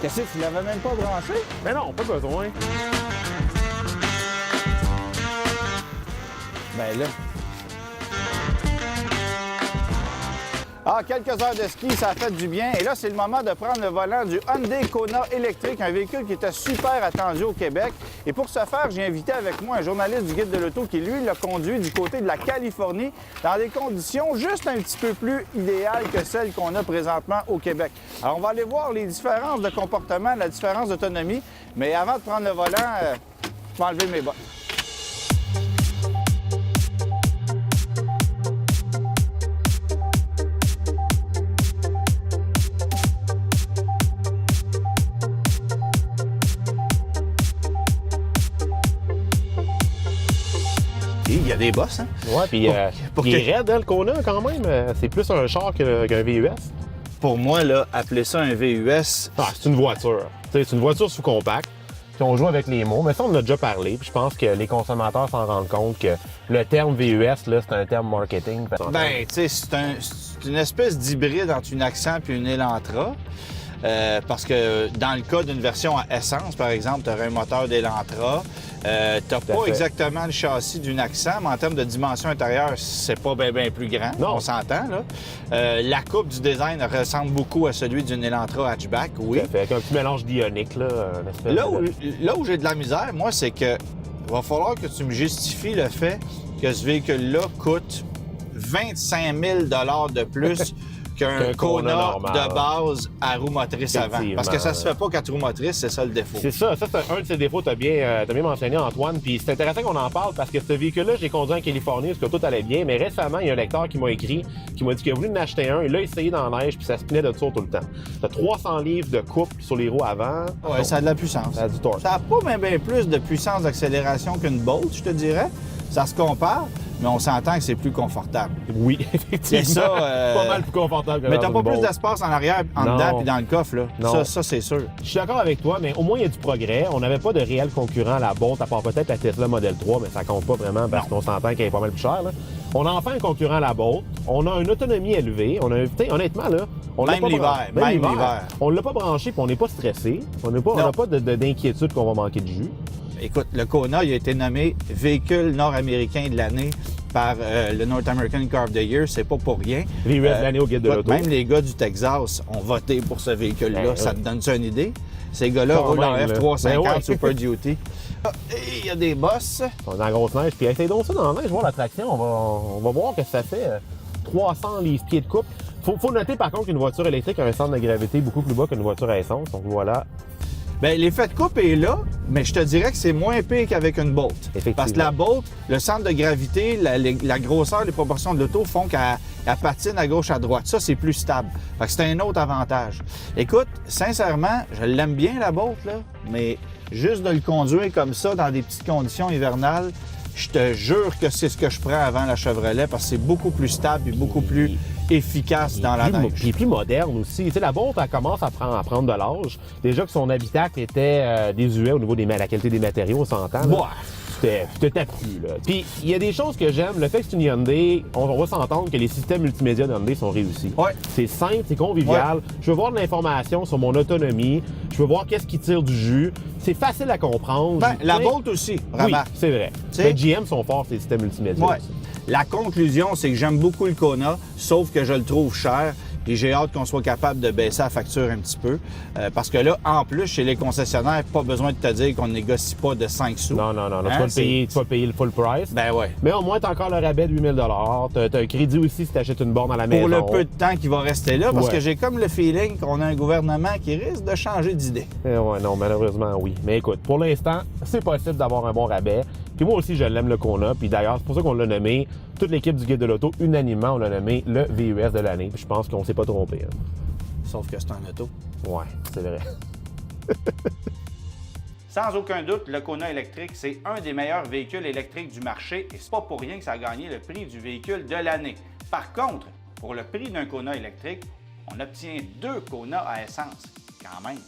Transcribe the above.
Qu'est-ce que tu l'avais même pas branché? Mais non, pas besoin. Ben là. Ah, quelques heures de ski, ça a fait du bien. Et là, c'est le moment de prendre le volant du Hyundai Kona électrique, un véhicule qui était super attendu au Québec. Et pour ce faire, j'ai invité avec moi un journaliste du Guide de l'auto qui, lui, l'a conduit du côté de la Californie dans des conditions juste un petit peu plus idéales que celles qu'on a présentement au Québec. Alors, on va aller voir les différences de comportement, la différence d'autonomie. Mais avant de prendre le volant, je vais enlever mes bottes. Il y a des bosses, hein? Ouais, puis il est raide, hein, le Kona, quand même. C'est plus un char qu'un VUS. Pour moi, là, appeler ça un VUS... Ah, c'est une voiture. C'est une voiture sous-compacte. Puis on joue avec les mots, mais ça, on en a déjà parlé. Puis je pense que les consommateurs s'en rendent compte que le terme VUS, là, c'est un terme marketing. Ben, tu sais, c'est une espèce d'hybride entre une Accent et une Elantra. Parce que dans le cas d'une version à essence, par exemple, tu aurais un moteur d'Elantra. Tu n'as pas exactement le châssis d'une Accent, mais en termes de dimension intérieure, c'est pas bien plus grand. Non. On s'entend, là. La coupe du design ressemble beaucoup à celui d'une Elantra hatchback, oui. Ça fait avec un petit mélange d'ionique, là. Là où j'ai de la misère, moi, c'est que va falloir que tu me justifies le fait que ce véhicule-là coûte 25 000 $ de plus qu'un Kona de base à roue motrice avant. Parce que ça se fait pas qu'à roue motrice, c'est ça le défaut. C'est ça. Ça, c'est un de ses défauts. T'as bien mentionné, Antoine. Puis c'est intéressant qu'on en parle parce que ce véhicule-là, je l'ai conduit en Californie parce que tout allait bien. Mais récemment, il y a un lecteur qui m'a écrit, qui m'a dit qu'il a voulu en acheter un. Il l'a essayé dans la neige puis ça spinait de dessous tout le temps. T'as 300 livres de couple sur les roues avant. Ouais, ça a de la puissance. Ça a du torque. Ça n'a pas bien plus de puissance d'accélération qu'une Bolt, je te dirais. Ça se compare, mais on s'entend que c'est plus confortable. Oui, effectivement. C'est ça. Pas mal plus confortable que Mais dans t'as une pas plus Bolt. d'espace en arrière, en dedans puis dans le coffre, là. Non. Ça, c'est sûr. Je suis d'accord avec toi, mais au moins il y a du progrès. On n'avait pas de réel concurrent à la Bolt, à part peut-être la Tesla Model 3, mais ça compte pas vraiment parce qu'on s'entend qu'elle est pas mal plus chère, là. On a enfin un concurrent à la Bolt. On a une autonomie élevée. On a, honnêtement, là, on l'a Même pas l'hiver. branché. Même l'hiver. On l'a pas branché puis on n'est pas stressé. On n'a pas d'inquiétude qu'on va manquer de jus. Écoute, le Kona, il a été nommé véhicule nord-américain de l'année par le North American Car of the Year. C'est pas pour rien. VUS de l'année au Guide de l'auto. Même les gars du Texas ont voté pour ce véhicule-là. Ben, ça te donne-tu une idée? Ces gars-là Quand roulent en même, là. F350 Ben ouais. Super Duty. Et il y a des bosses. On est dans la grosse neige. Puis essaye donc ça dans la neige, voir la traction. On va voir que ça fait 300 livres-pieds de couple. Faut noter par contre qu'une voiture électrique a un centre de gravité beaucoup plus bas qu'une voiture à essence. Donc voilà. Bien, l'effet de coupe est là, mais je te dirais que c'est moins pire qu'avec une Bolt. Effectivement. Parce que la Bolt, le centre de gravité, la grosseur, les proportions de l'auto font qu'elle patine à gauche, à droite. Ça, c'est plus stable. Fait que c'est un autre avantage. Écoute, sincèrement, je l'aime bien, la Bolt, là, mais juste de le conduire comme ça, dans des petites conditions hivernales, je te jure que c'est ce que je prends avant la Chevrolet parce que c'est beaucoup plus stable et beaucoup plus efficace dans la neige. Puis plus moderne aussi. Tu sais, la Bolt, elle commence à prendre de l'âge. Déjà que son habitacle était désuet au niveau de la qualité des matériaux, on s'entend. Ouais. C'était plus, là. Puis, il y a des choses que j'aime. Le fait que c'est une Hyundai, on va s'entendre que les systèmes multimédia de Hyundai sont réussis. Ouais. C'est simple, c'est convivial. Ouais. Je veux voir de l'information sur mon autonomie. Je veux voir qu'est-ce qui tire du jus. C'est facile à comprendre. Ben, la Tu sais, Bolt aussi, oui, remarque. c'est vrai. sais- Mais GM sont forts, ces systèmes multimédia Ouais. aussi. La conclusion, c'est que j'aime beaucoup le Kona, sauf que je le trouve cher. Et j'ai hâte qu'on soit capable de baisser la facture un petit peu. Parce que là, en plus, chez les concessionnaires, pas besoin de te dire qu'on ne négocie pas de 5 sous. Non. Hein, Tu vas payer le full price. Ben ouais. Mais au moins, t'as encore le rabais de 8 000 t'as un crédit aussi si t'achètes une borne à la Pour maison. le peu de temps qui va rester là, parce Ouais. que j'ai comme le feeling qu'on a un gouvernement qui risque de changer d'idée. Ouais, non, malheureusement, oui. Mais écoute, pour l'instant, c'est possible d'avoir un bon rabais. Puis moi aussi, je l'aime, le Kona. Puis d'ailleurs, c'est pour ça qu'on l'a nommé, toute l'équipe du Guide de l'auto, unanimement, on l'a nommé le VUS de l'année. Puis je pense qu'on s'est pas trompé. Hein. Sauf que c'est un auto. Ouais, c'est vrai. Sans aucun doute, le Kona électrique, c'est un des meilleurs véhicules électriques du marché et c'est pas pour rien que ça a gagné le prix du véhicule de l'année. Par contre, pour le prix d'un Kona électrique, on obtient 2 Kona à essence, quand même.